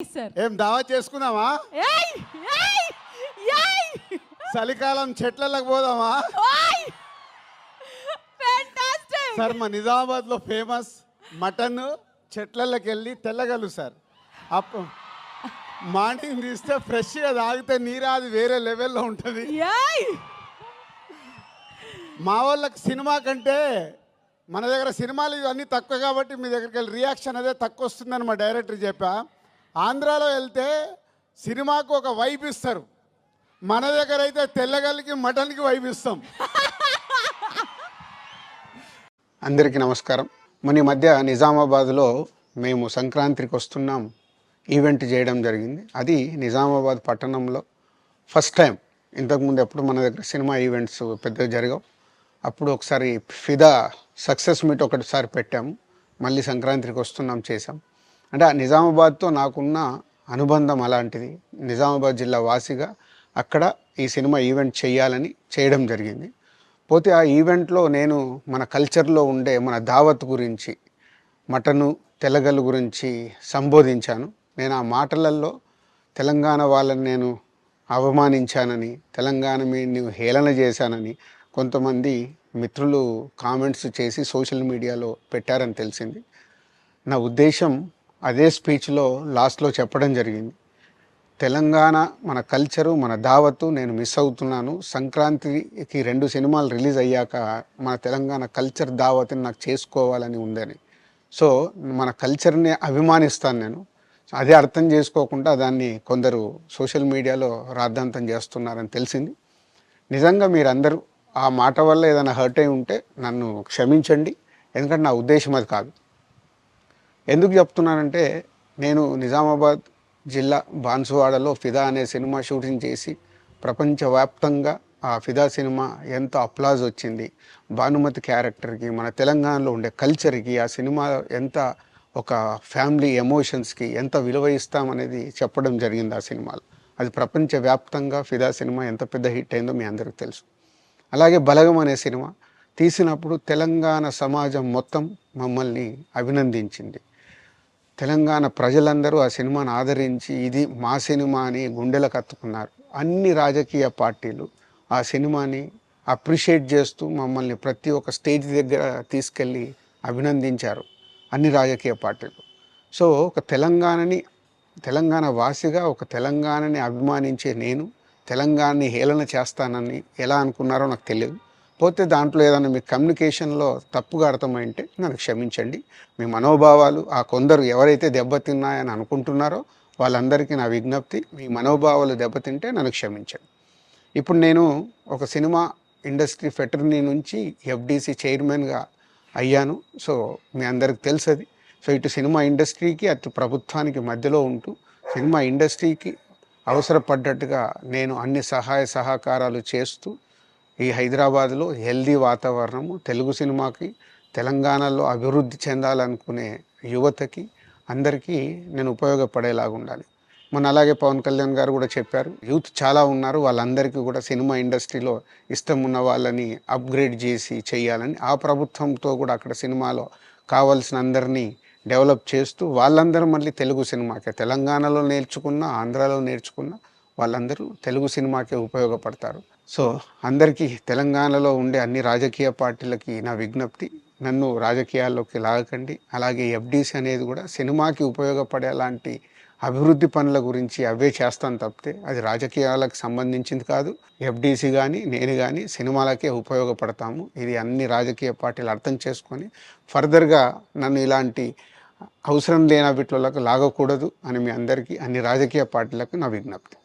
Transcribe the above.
Sir ఏం దావా చేసుకుందామా? ఏయ్ ఏయ్ ఏయ్ చలికాలం చెట్లకు పోదామా? ఓయ్ ఫెంటాస్టిక్ సార్ మా నిజామాబాద్లో ఫేమస్ మటన్ చెట్లకి వెళ్ళి తెల్లగలు సార్. అప్పు మార్నింగ్ తీస్తే ఫ్రెష్గా తాగితే నీరాది వేరే లెవెల్లో ఉంటుంది. ఏయ్ మా వాళ్ళకి సినిమా కంటే మన దగ్గర సినిమాలు ఇవన్నీ తక్కువ కాబట్టి మీ దగ్గరికి వెళ్ళి రియాక్షన్ అదే తక్కువ వస్తుందని మా డైరెక్టర్ చెప్పా. ఆంధ్రాలో వెళ్తే సినిమాకు ఒక వైబ్ ఇస్తారు, మన దగ్గర అయితే తెల్లగల్లికి మటన్కి వైబ్ ఇస్తాం. అందరికీ నమస్కారం. మన ఈ మధ్య నిజామాబాద్లో మేము సంక్రాంతికి వస్తున్నాం ఈవెంట్ చేయడం జరిగింది. అది నిజామాబాద్ పట్టణంలో ఫస్ట్ టైం. ఇంతకుముందు ఎప్పుడు మన దగ్గర సినిమా ఈవెంట్స్ పెద్దగా జరగవు. అప్పుడు ఒకసారి ఫిదా సక్సెస్ మీట్ ఒకటిసారి పెట్టాము, మళ్ళీ సంక్రాంతికి వస్తున్నాం చేసాం. అంటే ఆ నిజామాబాద్తో నాకున్న అనుబంధం అలాంటిది. నిజామాబాద్ జిల్లా వాసిగా అక్కడ ఈ సినిమా ఈవెంట్ చేయాలని చేయడం జరిగింది. పోతే ఆ ఈవెంట్లో నేను మన కల్చర్లో ఉండే మన దావత్ గురించి, మటను తెల్లగలు గురించి సంబోధించాను. నేను ఆ మాటలలో తెలంగాణ వాళ్ళని నేను అవమానించానని, తెలంగాణ నేను హేళన చేశానని కొంతమంది మిత్రులు కామెంట్స్ చేసి సోషల్ మీడియాలో పెట్టారని తెలిసింది. నా ఉద్దేశం అదే స్పీచ్లో లాస్ట్లో చెప్పడం జరిగింది. తెలంగాణ మన కల్చరు, మన దావత్తు నేను మిస్ అవుతున్నాను. సంక్రాంతికి 2 సినిమాలు రిలీజ్ అయ్యాక మన తెలంగాణ కల్చర్ దావత్ని నాకు చేసుకోవాలని ఉందని. సో మన కల్చర్ని అభిమానిస్తాను నేను. అదే అర్థం చేసుకోకుండా దాన్ని కొందరు సోషల్ మీడియాలో రాద్ధాంతం చేస్తున్నారని తెలిసింది. నిజంగా మీరందరూ ఆ మాట వల్ల ఏదైనా హర్ట్ అయి ఉంటే నన్ను క్షమించండి, ఎందుకంటే నా ఉద్దేశం అది కాదు. ఎందుకు చెప్తున్నానంటే, నేను నిజామాబాద్ జిల్లా బాన్సువాడలో ఫిదా అనే సినిమా షూటింగ్ చేసి ప్రపంచవ్యాప్తంగా ఆ ఫిదా సినిమా ఎంత అప్లాజ్ వచ్చింది, భానుమతి క్యారెక్టర్కి, మన తెలంగాణలో ఉండే కల్చర్కి ఆ సినిమా ఎంత ఒక ఫ్యామిలీ ఎమోషన్స్కి ఎంత విలువ ఇస్తామనేది చెప్పడం జరిగింది ఆ సినిమాలో. అది ప్రపంచవ్యాప్తంగా ఫిదా సినిమా ఎంత పెద్ద హిట్ అయిందో మీ అందరికీ తెలుసు. అలాగే బలగం అనే సినిమా తీసినప్పుడు తెలంగాణ సమాజం మొత్తం మమ్మల్ని అభినందించింది. తెలంగాణ ప్రజలందరూ ఆ సినిమాను ఆదరించి ఇది మా సినిమా అని గుండెలకు హత్తుకున్నారు. అన్ని రాజకీయ పార్టీలు ఆ సినిమాని అప్రిషియేట్ చేస్తూ మమ్మల్ని ప్రతి ఒక్క స్టేజ్ దగ్గర తీసుకెళ్ళి అభినందించారు, అన్ని రాజకీయ పార్టీలు. సో ఒక తెలంగాణ వాసిగా ఒక తెలంగాణని అభిమానించే నేను తెలంగాణని హేళన చేస్తానని ఎలా అనుకున్నారో నాకు తెలియదు. పోతే దాంట్లో ఏదైనా మీ కమ్యూనికేషన్లో తప్పుగా అర్థమైంటే నన్ను క్షమించండి. మీ మనోభావాలు ఆ కొందరు ఎవరైతే దెబ్బతిన్నాయని అనుకుంటున్నారో వాళ్ళందరికీ నా విజ్ఞప్తి, మీ మనోభావాలు దెబ్బతింటే నన్ను క్షమించండి. ఇప్పుడు నేను ఒక సినిమా ఇండస్ట్రీ ఫెటర్నీ నుంచి ఎఫ్డీసీ చైర్మన్గా అయ్యాను. సో మీ అందరికి తెలుసు అది. సో ఇటు సినిమా ఇండస్ట్రీకి అటు ప్రభుత్వానికి మధ్యలో ఉంటూ సినిమా ఇండస్ట్రీకి అవసరపడ్డట్టుగా నేను అన్ని సహాయ సహకారాలు చేస్తూ ఈ హైదరాబాద్లో హెల్దీ వాతావరణము, తెలుగు సినిమాకి, తెలంగాణలో అభివృద్ధి చెందాలనుకునే యువతకి అందరికీ నేను ఉపయోగపడేలాగా ఉండాలి. అలాగే పవన్ కళ్యాణ్ గారు కూడా చెప్పారు, యూత్ చాలా ఉన్నారు, వాళ్ళందరికీ కూడా సినిమా ఇండస్ట్రీలో ఇష్టం ఉన్న వాళ్ళని అప్గ్రేడ్ చేసి చేయాలని, ఆ ప్రభుత్వంతో కూడా అక్కడ సినిమాలో కావాల్సిన అందరినీ డెవలప్ చేస్తూ వాళ్ళందరూ మళ్ళీ తెలుగు సినిమాకే, తెలంగాణలో నేర్చుకున్న, ఆంధ్రాలో నేర్చుకున్న వాళ్ళందరూ తెలుగు సినిమాకే ఉపయోగపడతారు. సో అందరికీ తెలంగాణలో ఉండే అన్ని రాజకీయ పార్టీలకి నా విజ్ఞప్తి, నన్ను రాజకీయాల్లోకి లాగకండి. అలాగే ఎఫ్డీసీ అనేది కూడా సినిమాకి ఉపయోగపడేలాంటి అభివృద్ధి పనుల గురించి అవే చేస్తాను తప్పితే అది రాజకీయాలకు సంబంధించింది కాదు. ఎఫ్డీసీ కానీ నేను కానీ సినిమాలకే ఉపయోగపడతాము. ఇది అన్ని రాజకీయ పార్టీలు అర్థం చేసుకొని ఫర్దర్గా నన్ను ఇలాంటి అవసరం లేని వీటిలోకి లాగకూడదు అని మీ అందరికీ, అన్ని రాజకీయ పార్టీలకు నా విజ్ఞప్తి.